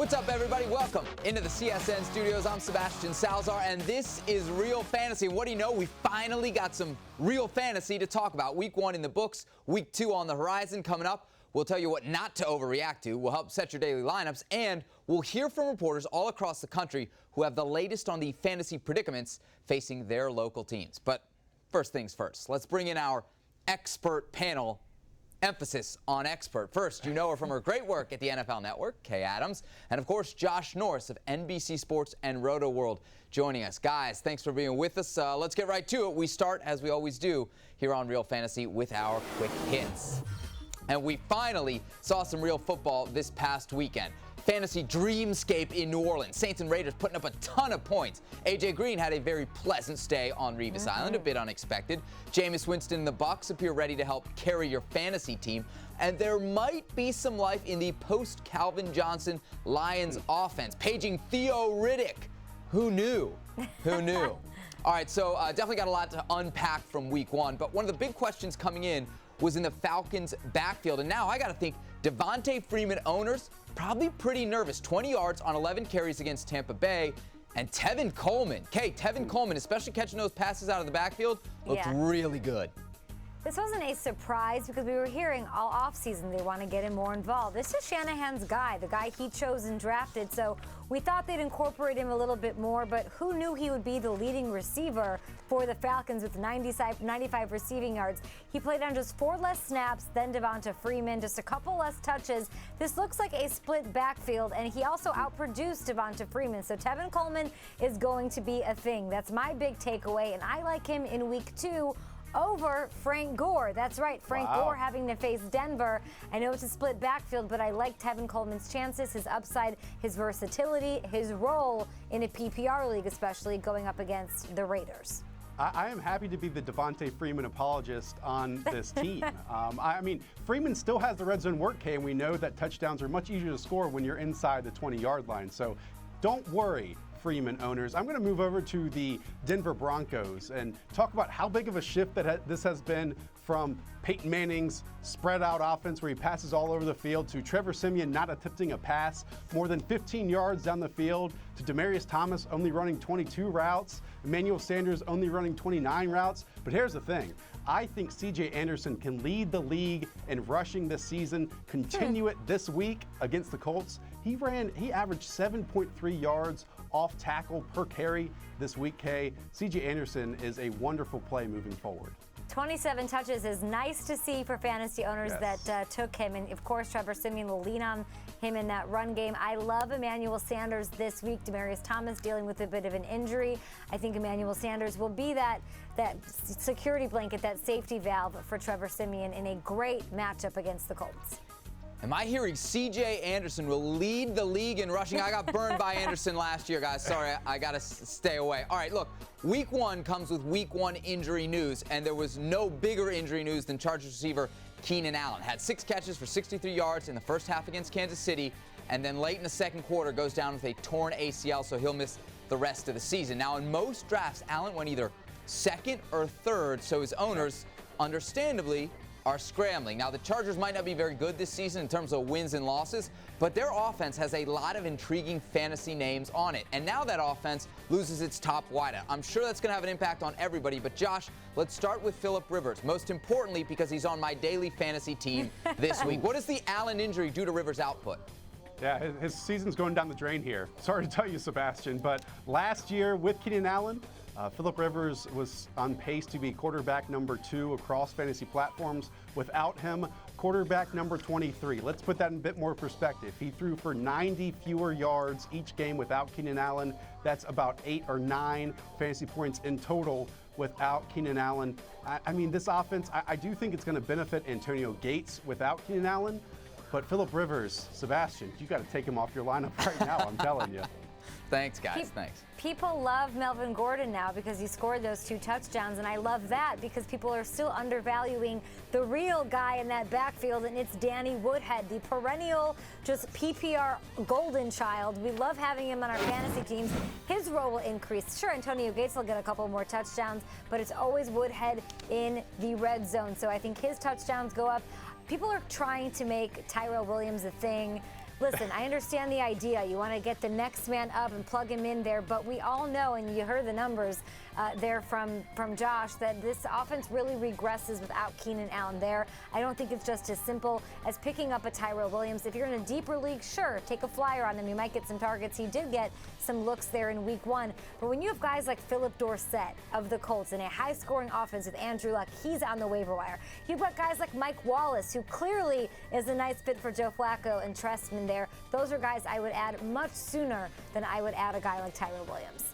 What's up, everybody? Welcome into the CSN studios. I'm Sebastian Salazar, and this is Real Fantasy. And what do you know? We finally got some real fantasy to talk about. Week 1 in the books, Week 2 on the horizon coming up. We'll tell you what not to overreact to. We'll help set your daily lineups, and we'll hear from reporters all across the country who have the latest on the fantasy predicaments facing their local teams. But first things first, let's bring in our expert panel. Emphasis on expert. First, you know her from her great work at the NFL Network, Kay Adams, and of course, Josh Norris of NBC Sports and Roto World joining us. Guys, thanks for being with us. Let's get right to it. We start, as we always do, here on Real Fantasy with our quick hits. And we finally saw some real football this past weekend. Fantasy dreamscape in New Orleans. Saints and Raiders putting up a ton of points. A.J. Green had a very pleasant stay on Revis Island, a bit unexpected. Jameis Winston and the Bucs appear ready to help carry your fantasy team. And there might be some life in the post-Calvin Johnson Lions offense. Paging Theo Riddick. Who knew? Who knew? All right, so definitely got a lot to unpack from Week 1. But one of the big questions coming in was in the Falcons' backfield. And now I got to think Devontae Freeman owners probably pretty nervous. 20 yards on 11 carries against Tampa Bay. And Tevin Coleman, Tevin Coleman, especially catching those passes out of the backfield, looked really good. This wasn't a surprise because we were hearing all offseason they want to get him more involved. This is Shanahan's guy, the guy he chose and drafted, so we thought they'd incorporate him a little bit more, but who knew he would be the leading receiver for the Falcons with 95 receiving yards. He played on just 4 less snaps than Devonta Freeman, just a couple less touches. This looks like a split backfield, and he also outproduced Devonta Freeman, so Tevin Coleman is going to be a thing. That's my big takeaway, and I like him in Week 2 over Frank Gore. That's right, Frank Gore having to face Denver. I know it's a split backfield, but I like Tevin Coleman's chances, his upside, his versatility, his role in a PPR league, especially going up against the Raiders. I am happy to be the Devontae Freeman apologist on this team. I mean, Freeman still has the red zone work, Kay, and we know that touchdowns are much easier to score when you're inside the 20-yard line. So don't worry, Freeman owners. I'm going to move over to the Denver Broncos and talk about how big of a shift that this has been from Peyton Manning's spread out offense where he passes all over the field to Trevor Siemian not attempting a pass more than 15 yards down the field to Demaryius Thomas only running 22 routes, Emmanuel Sanders only running 29 routes. But here's the thing. I think C.J. Anderson can lead the league in rushing this season, continue it this week against the Colts. He averaged 7.3 yards off tackle per carry this week, Kay. C.J. Anderson is a wonderful play moving forward. 27 touches is nice to see for fantasy owners that took him. And, of course, Trevor Siemian will lean on him in that run game. I love Emmanuel Sanders this week. Demaryius Thomas dealing with a bit of an injury. I think Emmanuel Sanders will be that security blanket, that safety valve for Trevor Siemian in a great matchup against the Colts. Am I hearing C.J. Anderson will lead the league in rushing? I got burned by Anderson last year, guys. Sorry, I got to stay away. All right, look, Week 1 comes with Week 1 injury news, and there was no bigger injury news than Chargers receiver Keenan Allen. Had 6 catches for 63 yards in the first half against Kansas City, and then late in the second quarter goes down with a torn ACL, so he'll miss the rest of the season. Now, in most drafts, Allen went either second or third, so his owners, understandably, are scrambling. Now, the Chargers might not be very good this season in terms of wins and losses, but their offense has a lot of intriguing fantasy names on it. And now that offense loses its top wideout. I'm sure that's going to have an impact on everybody, but Josh, let's start with Phillip Rivers. Most importantly, because he's on my daily fantasy team this week. What does the Allen injury do to Rivers' output? Yeah, his season's going down the drain here. Sorry to tell you, Sebastian, but last year with Keenan Allen, Phillip Rivers was on pace to be quarterback number 2 across fantasy platforms. Without him, quarterback number 23. Let's put that in a bit more perspective. He threw for 90 fewer yards each game without Keenan Allen. That's about 8 or 9 fantasy points in total without Keenan Allen. I mean, this offense, I do think it's going to benefit Antonio Gates without Keenan Allen. But Phillip Rivers, Sebastian, you got to take him off your lineup right now, I'm telling you. Thanks, guys. Thanks. People love Melvin Gordon now because he scored those 2 touchdowns, and I love that because people are still undervaluing the real guy in that backfield, and it's Danny Woodhead, the perennial just PPR golden child. We love having him on our fantasy teams. His role will increase. Sure, Antonio Gates will get a couple more touchdowns, but it's always Woodhead in the red zone, so I think his touchdowns go up. People are trying to make Tyrell Williams a thing. Listen, I understand the idea. You want to get the next man up and plug him in there, but we all know, and you heard the numbers there from Josh, that this offense really regresses without Keenan Allen there. I don't think it's just as simple as picking up a Tyrell Williams. If you're in a deeper league, sure, take a flyer on him. You might get some targets. He did get some looks there in week 1. But when you have guys like Philip Dorsett of the Colts in a high-scoring offense with Andrew Luck, he's on the waiver wire. You've got guys like Mike Wallace, who clearly is a nice fit for Joe Flacco and Trestman there. Those are guys I would add much sooner than I would add a guy like Tyrell Williams.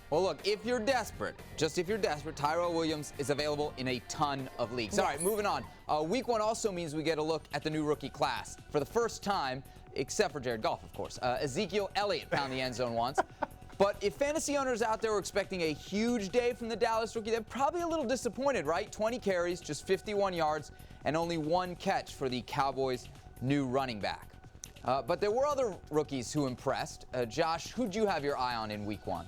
Well, look, if you're desperate, just if you're desperate, Tyrell Williams is available in a ton of leagues. Yes. All right, moving on. Week 1 also means we get a look at the new rookie class. For the first time, except for Jared Goff, of course, Ezekiel Elliott found the end zone once. But if fantasy owners out there were expecting a huge day from the Dallas rookie, they're probably a little disappointed, right? 20 carries, just 51 yards, and only 1 catch for the Cowboys' new running back. But there were other rookies who impressed. Josh, who'd you have your eye on in week 1?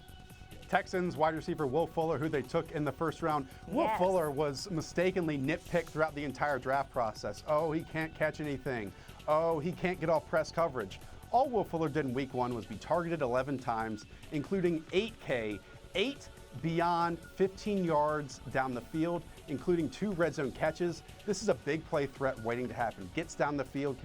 Texans wide receiver Will Fuller, who they took in the first round. Yes. Will Fuller was mistakenly nitpicked throughout the entire draft process. Oh, he can't catch anything. Oh, he can't get off press coverage. All Will Fuller did in week 1 was be targeted 11 times, including 8 beyond 15 yards down the field, including 2 red zone catches. This is a big play threat waiting to happen. Gets down the field,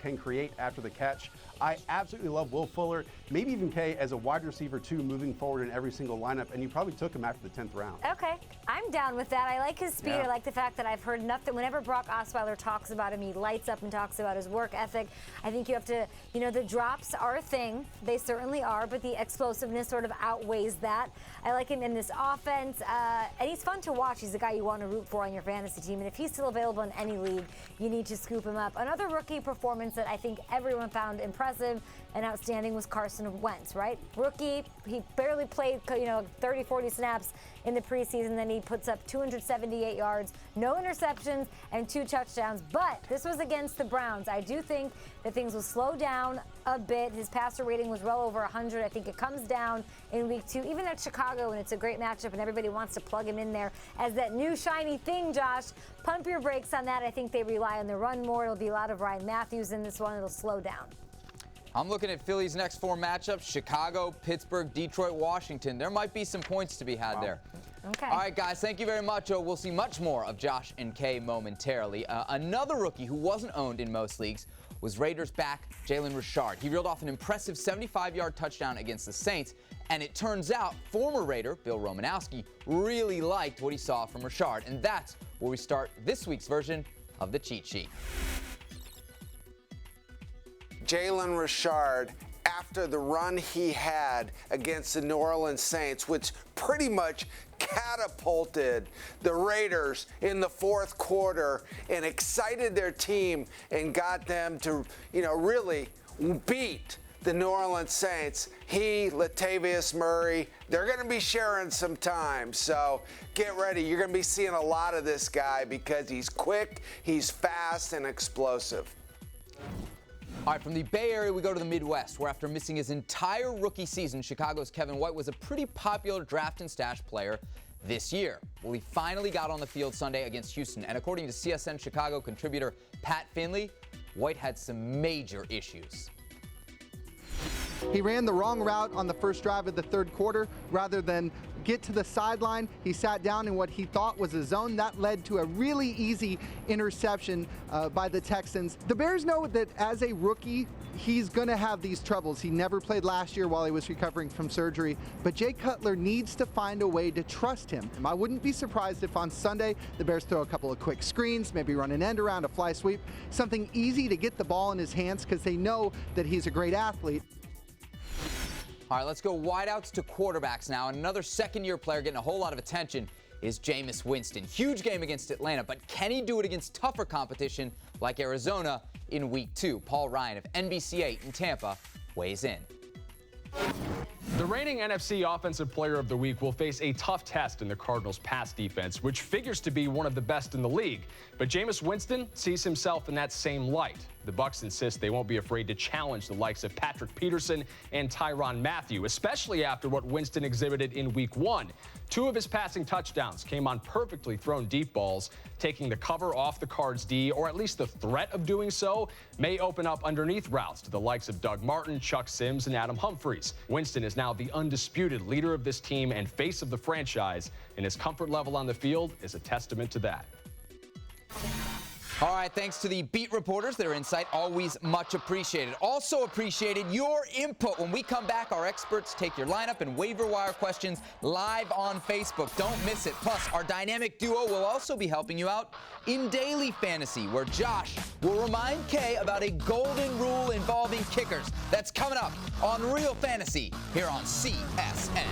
can create after the catch. I absolutely love Will Fuller, maybe even K as a wide receiver 2 moving forward in every single lineup, and you probably took him after the 10th round. Okay, I'm down with that. I like his speed. Yeah. I like the fact that I've heard enough that whenever Brock Osweiler talks about him, he lights up and talks about his work ethic. I think you have to, the drops are a thing. They certainly are, but the explosiveness sort of outweighs that. I like him in this offense, and he's fun to watch. He's a guy you want to root for on your fantasy team, and if he's still available in any league, you need to scoop him up. Another rookie performance that I think everyone found impressive and outstanding was Carson Wentz, right? Rookie, he barely played, 30, 40 snaps in the preseason. Then he puts up 278 yards, no interceptions, and 2 touchdowns. But this was against the Browns. I do think that things will slow down a bit. His passer rating was well over 100. I think it comes down in week 2, even at Chicago, and it's a great matchup, and everybody wants to plug him in there as that new shiny thing, Josh. Pump your brakes on that. I think they rely on the run more. It'll be a lot of Ryan Matthews in this one. It'll slow down. I'm looking at Philly's next 4 matchups: Chicago, Pittsburgh, Detroit, Washington. There might be some points to be had there. Okay. All right, guys, thank you very much. We'll see much more of Josh and Kay momentarily. Another rookie who wasn't owned in most leagues was Raiders back Jalen Richard. He reeled off an impressive 75-yard touchdown against the Saints, and it turns out former Raider Bill Romanowski really liked what he saw from Richard, and that's where we start this week's version of the cheat sheet. Jalen Richard, after the run he had against the New Orleans Saints, which pretty much catapulted the Raiders in the 4th quarter and excited their team and got them to, really beat the New Orleans Saints. He, Latavius Murray, they're going to be sharing some time. So get ready. You're going to be seeing a lot of this guy because he's quick, he's fast, and explosive. All right, from the Bay Area, we go to the Midwest, where after missing his entire rookie season, Chicago's Kevin White was a pretty popular draft and stash player this year. Well, he finally got on the field Sunday against Houston, and according to CSN Chicago contributor Pat Finley, White had some major issues. He ran the wrong route on the first drive of the 3rd quarter. Rather than get to the sideline, he sat down in what he thought was a zone. That led to a really easy interception by the Texans. The Bears know that as a rookie, he's going to have these troubles. He never played last year while he was recovering from surgery, but Jay Cutler needs to find a way to trust him. I wouldn't be surprised if on Sunday the Bears throw a couple of quick screens, maybe run an end around, a fly sweep, something easy to get the ball in his hands because they know that he's a great athlete. All right, let's go wideouts to quarterbacks now. And another second-year player getting a whole lot of attention is Jameis Winston. Huge game against Atlanta, but can he do it against tougher competition like Arizona in week 2? Paul Ryan of NBC8 in Tampa weighs in. The reigning NFC Offensive Player of the Week will face a tough test in the Cardinals' pass defense, which figures to be one of the best in the league. But Jameis Winston sees himself in that same light. The Bucs insist they won't be afraid to challenge the likes of Patrick Peterson and Tyrann Mathieu, especially after what Winston exhibited in Week 1. 2 of his passing touchdowns came on perfectly thrown deep balls. Taking the cover off the Cards' D, or at least the threat of doing so, may open up underneath routes to the likes of Doug Martin, Chuck Sims, and Adam Humphries. Winston is now the undisputed leader of this team and face of the franchise, and his comfort level on the field is a testament to that. All right, thanks to the beat reporters. Their insight always much appreciated. Also appreciated your input. When we come back, our experts take your lineup and waiver wire questions live on Facebook. Don't miss it. Plus, our dynamic duo will also be helping you out in daily fantasy, where Josh will remind Kay about a golden rule involving kickers. That's coming up on Real Fantasy here on CSN.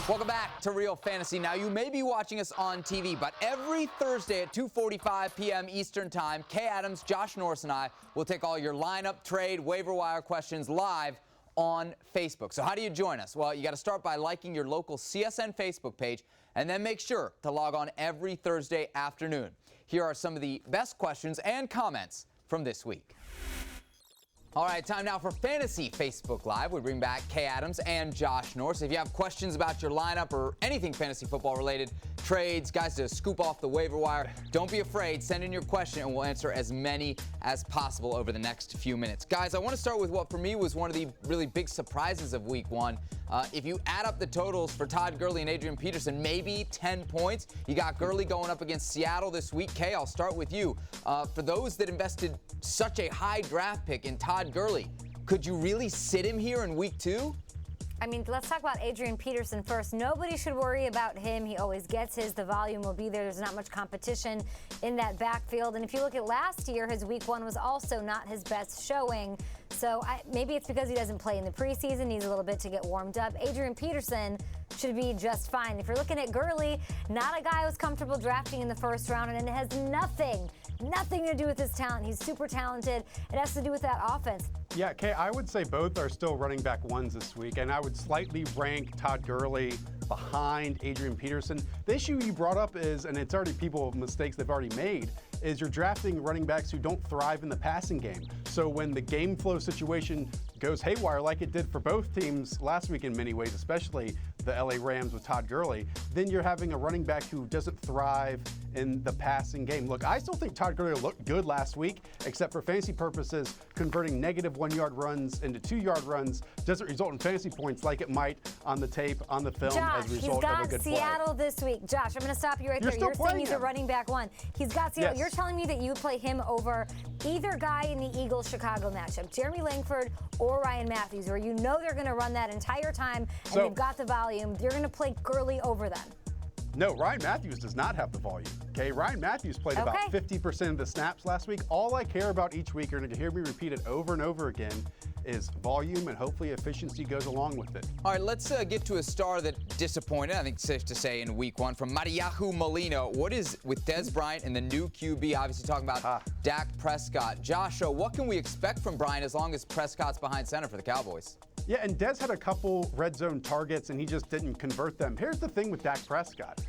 Welcome back to Real Fantasy. Now, you may be watching us on TV, but every Thursday at 2:45 p.m. Eastern Time, Kay Adams, Josh Norris, and I will take all your lineup, trade, waiver wire questions live on Facebook. So how do you join us? Well, you got to start by liking your local CSN Facebook page, and then make sure to log on every Thursday afternoon. Here are some of the best questions and comments from this week. All right, time now for Fantasy Facebook Live. We bring back Kay Adams and Josh Norris. If you have questions about your lineup or anything fantasy football related, trades, guys to scoop off the waiver wire, don't be afraid. Send in your question and we'll answer as many as possible over the next few minutes. Guys, I want to start with what for me was one of the really big surprises of Week 1. If you add up the totals for Todd Gurley and Adrian Peterson, maybe 10 points. You got Gurley going up against Seattle this week. Kay, I'll start with you. For those that invested such a high draft pick in Todd Gurley, could you really sit him here in Week 2? I mean, let's talk about Adrian Peterson first. Nobody should worry about him. He always gets his. The volume will be there. There's not much competition in that backfield. And if you look at last year, his Week 1 was also not his best showing. So maybe it's because he doesn't play in the preseason. Needs a little bit to get warmed up. Adrian Peterson should be just fine. If you're looking at Gurley, not a guy who's comfortable drafting in the first round, and it has nothing to do with his talent. He's super talented. It has to do with that offense. Yeah, Kay, I would say both are still running back ones this week, and I would slightly rank Todd Gurley behind Adrian Peterson. The issue you brought up is, and it's already mistakes they've already made, is you're drafting running backs who don't thrive in the passing game. So when the game flow situation goes haywire, like it did for both teams last week in many ways, especially the LA Rams with Todd Gurley, then you're having a running back who doesn't thrive in the passing game. Look, I still think Todd Gurley looked good last week, except for fantasy purposes, converting negative 1-yard runs into 2-yard runs doesn't result in fantasy points like it might on the tape, on the film, Josh, as a result of a good he's got Seattle play. this week. Josh, I'm going to stop you right there. You're saying he's a running back one. He's got Seattle. Yes. You're telling me that you play him over either guy in the Eagles-Chicago matchup, Jeremy Langford or Ryan Matthews, where you know they're going to run that entire time and they've got the volume. You're going to play Gurley over them. No, Ryan Matthews does not have the volume. Okay, Ryan Matthews played about 50% of the snaps last week. All I care about each week, you're going to hear me repeat it over and over again, is volume, and hopefully efficiency goes along with it. All right, let's get to a star that disappointed, I think it's safe to say, in Week 1 from Mariahu Molina. What is with Des Bryant and the new QB, obviously talking about Dak Prescott. Joshua, what can we expect from Bryant as long as Prescott's behind center for the Cowboys? Yeah, and Des had a couple red zone targets, and he just didn't convert them. Here's the thing with Dak Prescott.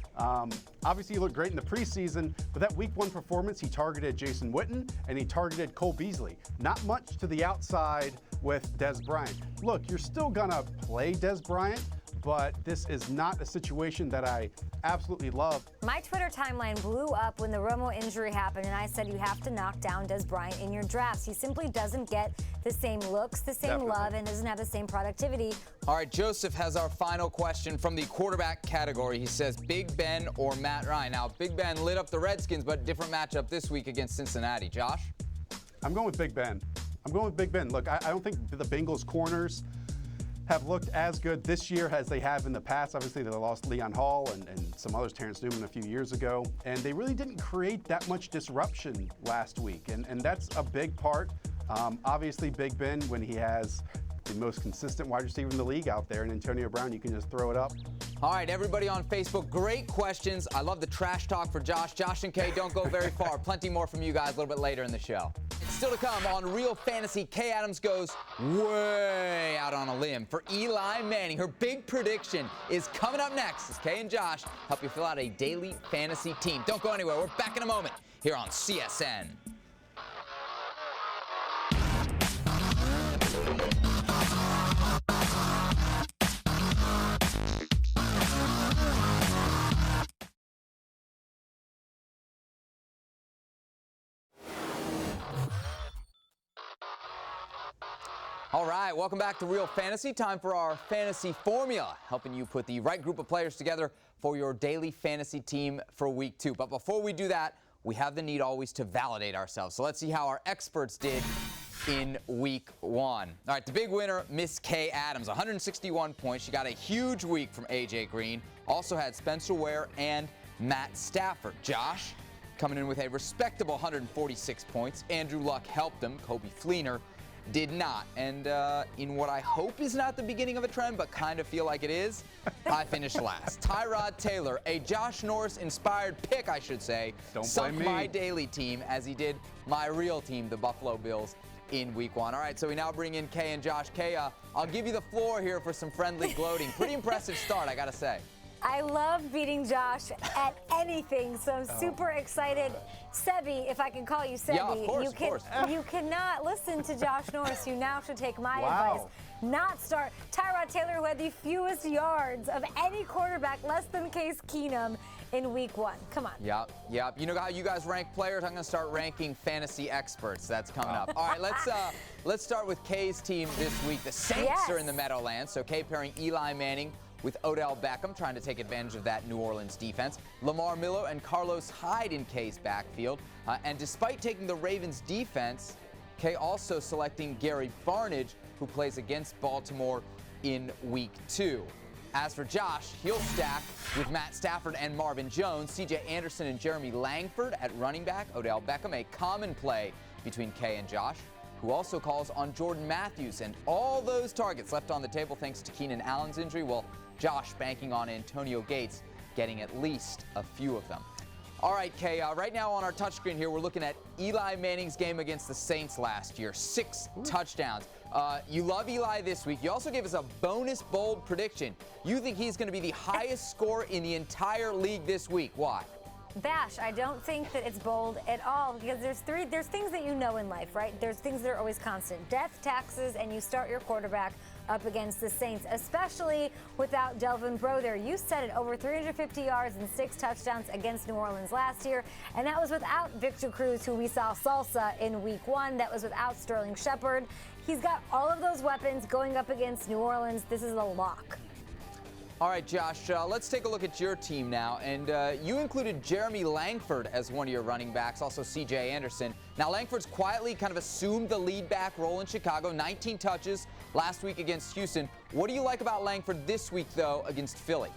Obviously, he looked great in the preseason, but that Week 1 performance, he targeted Jason Witten, and he targeted Cole Beasley. Not much to the outside with Des Bryant. Look, you're still going to play Des Bryant, but this is not a situation that I absolutely love. My Twitter timeline blew up when the Romo injury happened, and I said you have to knock down Des Bryant in your drafts. He simply doesn't get the same looks, the same love, and doesn't have the same productivity. All right, Joseph has our final question from the quarterback category. He says Big Ben or Matt Ryan. Now, Big Ben lit up the Redskins, but different matchup this week against Cincinnati. Josh? I'm going with Big Ben. Look, I don't think the Bengals corners have looked as good this year as they have in the past. Obviously, they lost Leon Hall and some others, Terrence Newman, a few years ago. And they really didn't create that much disruption last week. And that's a big part. Obviously, Big Ben, when he has the most consistent wide receiver in the league out there, and Antonio Brown, you can just throw it up. All right, everybody on Facebook, great questions. I love the trash talk for Josh. Josh and Kay don't go very far. Plenty more from you guys a little bit later in the show. It's still to come on Real Fantasy. Kay Adams goes way out on a limb for Eli Manning. Her big prediction is coming up next as Kay and Josh help you fill out a daily fantasy team. Don't go anywhere. We're back in a moment here on CSN. All right, welcome back to Real Fantasy. Time for our fantasy formula, helping you put the right group of players together for your daily fantasy team for week 2. But before we do that, we have the need always to validate ourselves. So let's see how our experts did in week 1. All right, the big winner, Miss Kay Adams, 161 points. She got a huge week from A.J. Green. Also had Spencer Ware and Matt Stafford. Josh coming in with a respectable 146 points. Andrew Luck helped him. Kobe Fleener did not. And in what I hope is not the beginning of a trend, but kind of feel like it is, I finished last. Tyrod Taylor, a Josh Norris-inspired pick, I should say, sunk my daily team as he did my real team, the Buffalo Bills, in week 1. All right, so we now bring in Kay and Josh. Kay, I'll give you the floor here for some friendly gloating. Pretty impressive start, I got to say. I love beating Josh at anything, so I'm super excited. Sebi, if I can call you Sebi, yeah, of course. You cannot listen to Josh Norris. You now should take my advice. Not start Tyrod Taylor, who had the fewest yards of any quarterback, less than Case Keenum in week 1. Come on. Yep. You know how you guys rank players? I'm going to start ranking fantasy experts. That's coming up. All right, let's start with Kay's team this week. The Saints are in the Meadowlands, so Kay pairing Eli Manning with Odell Beckham, trying to take advantage of that New Orleans defense. Lamar Miller and Carlos Hyde in Kay's backfield. And despite taking the Ravens defense, Kay also selecting Gary Barnidge, who plays against Baltimore in week 2. As for Josh, he'll stack with Matt Stafford and Marvin Jones, C.J. Anderson and Jeremy Langford at running back, Odell Beckham, a common play between Kay and Josh, who also calls on Jordan Matthews. And all those targets left on the table thanks to Keenan Allen's injury. Well, Josh banking on Antonio Gates, getting at least a few of them. All right, Kay, right now on our touchscreen here, we're looking at Eli Manning's game against the Saints last year. 6 touchdowns. You love Eli this week. You also gave us a bonus bold prediction. You think he's going to be the highest scorer in the entire league this week. Why? Bash, I don't think that it's bold at all, because there's things that you know in life, right? There's things that are always constant. Death, taxes, and you start your quarterback up against the Saints, especially without Delvin Breaux there. You said it, over 350 yards and 6 touchdowns against New Orleans last year, and that was without Victor Cruz, who we saw salsa in week 1. That was without Sterling Shepard. He's got all of those weapons going up against New Orleans. This is a lock. All right, Josh, let's take a look at your team now. And you included Jeremy Langford as one of your running backs, also C.J. Anderson. Now, Langford's quietly kind of assumed the lead back role in Chicago, 19 touches last week against Houston. What do you like about Langford this week, though, against Philly?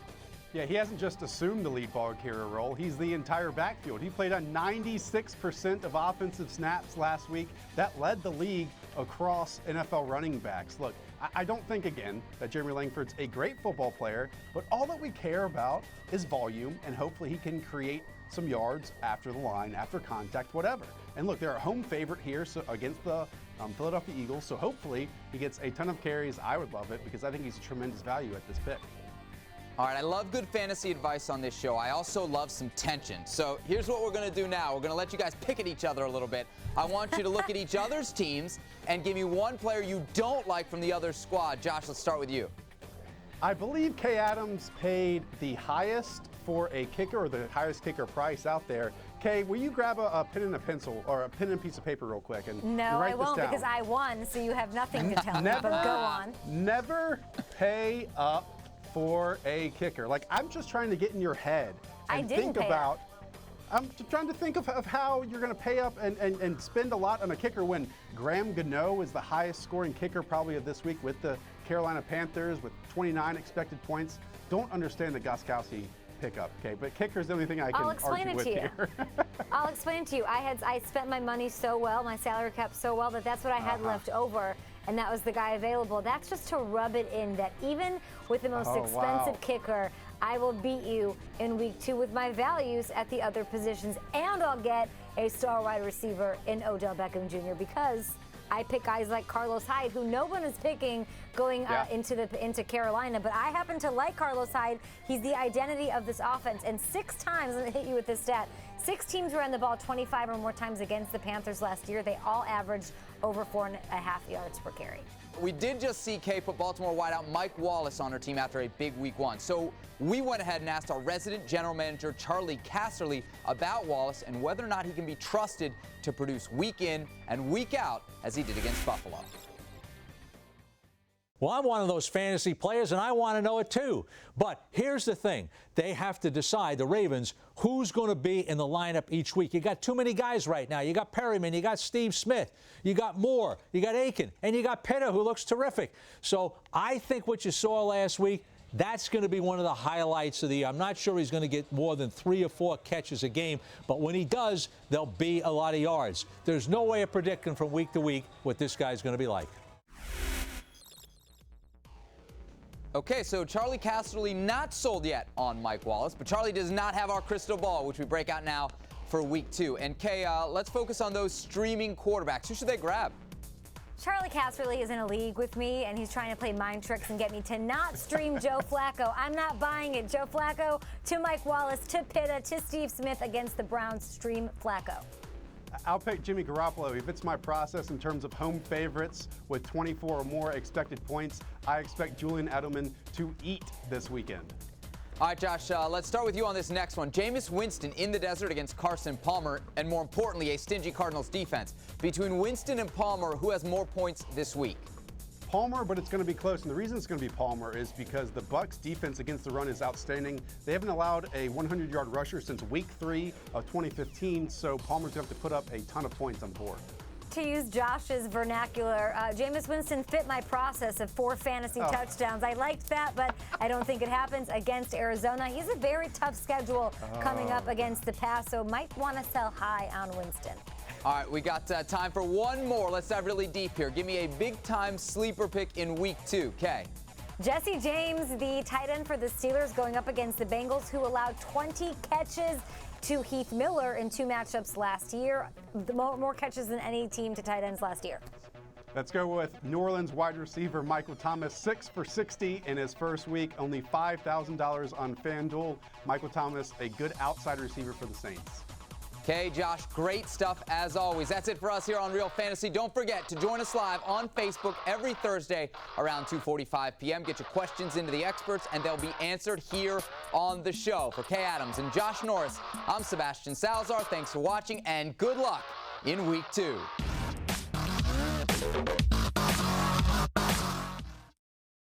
Yeah, he hasn't just assumed the lead ball carrier role. He's the entire backfield. He played on 96% of offensive snaps last week. That led the league across NFL running backs. Look, I don't think, again, that Jeremy Langford's a great football player, but all that we care about is volume, and hopefully he can create some yards after the line, after contact, whatever. And look, they're a home favorite here against the Philadelphia Eagles, so hopefully he gets a ton of carries. I would love it because I think he's a tremendous value at this pick. All right, I love good fantasy advice on this show. I also love some tension. So here's what we're going to do now. We're going to let you guys pick at each other a little bit. I want you to look at each other's teams and give me one player you don't like from the other squad. Josh, let's start with you. I believe Kay Adams paid the highest for a kicker, or the highest kicker price out there. Kay, will you grab a pen and a pencil, or a pen and piece of paper real quick and No, write I won't, this down? because I won, so you have nothing to tell me, but go on. Never pay up for a kicker. Like, I'm just trying to get in your head and think about. I'm trying to think of how you're going to pay up and spend a lot on a kicker when Graham Gano is the highest scoring kicker probably of this week with the Carolina Panthers with 29 expected points. Don't understand the Gostkowski pickup, okay? But kicker is the only thing I can argue with here. I'll explain it to you. I spent my money so well, my salary cap so well, that's what I had left over. and that was the guy available. That's just to rub it in that even with the most expensive kicker, I will beat you in week 2 with my values at the other positions, and I'll get a star wide receiver in Odell Beckham Jr. because I pick guys like Carlos Hyde, who no one is picking going into Carolina, but I happen to like Carlos Hyde. He's the identity of this offense, and 6 times, let me hit you with this stat, 6 teams ran the ball 25 or more times against the Panthers last year. They all averaged over 4.5 yards per carry. We did just see Kay put Baltimore wideout Mike Wallace on her team after a big week 1. So we went ahead and asked our resident general manager, Charlie Casserly, about Wallace and whether or not he can be trusted to produce week in and week out as he did against Buffalo. Well, I'm one of those fantasy players, and I want to know it too. But here's the thing. They have to decide, the Ravens, who's going to be in the lineup each week. You got too many guys right now. You got Perryman, you got Steve Smith, you got Moore, you got Aiken, and you got Pitta, who looks terrific. So I think what you saw last week, that's going to be one of the highlights of the year. I'm not sure he's going to get more than 3 or 4 catches a game, but when he does, there'll be a lot of yards. There's no way of predicting from week to week what this guy's going to be like. Okay, so Charlie Casserly not sold yet on Mike Wallace, but Charlie does not have our crystal ball, which we break out now for week 2. And Kay, let's focus on those streaming quarterbacks. Who should they grab? Charlie Casserly is in a league with me, and he's trying to play mind tricks and get me to not stream Joe Flacco. I'm not buying it. Joe Flacco to Mike Wallace to Pitta to Steve Smith against the Browns. Stream Flacco. I'll pick Jimmy Garoppolo. He fits my process in terms of home favorites with 24 or more expected points. I expect Julian Edelman to eat this weekend. All right, Josh, let's start with you on this next one. Jameis Winston in the desert against Carson Palmer, and more importantly, a stingy Cardinals defense. Between Winston and Palmer, who has more points this week? Palmer, but it's going to be close. And the reason it's going to be Palmer is because the Bucs defense against the run is outstanding. They haven't allowed a 100-yard rusher since week 3 of 2015, so Palmer's going to have to put up a ton of points on the board. To use Josh's vernacular, Jameis Winston fit my process of 4 fantasy touchdowns. I liked that, but I don't think it happens against Arizona. He's a very tough schedule coming up against the pass, so might want to sell high on Winston. All right, we got time for one more. Let's dive really deep here. Give me a big-time sleeper pick in week 2. Kay. Jesse James, the tight end for the Steelers, going up against the Bengals, who allowed 20 catches to Heath Miller in 2 matchups last year. More catches than any team to tight ends last year. Let's go with New Orleans wide receiver Michael Thomas, 6 for 60 in his first week, only $5,000 on FanDuel. Michael Thomas, a good outside receiver for the Saints. Okay, Josh, great stuff as always. That's it for us here on Real Fantasy. Don't forget to join us live on Facebook every Thursday around 2:45 p.m. Get your questions into the experts, and they'll be answered here on the show. For Kay Adams and Josh Norris, I'm Sebastian Salazar. Thanks for watching, and good luck in week 2.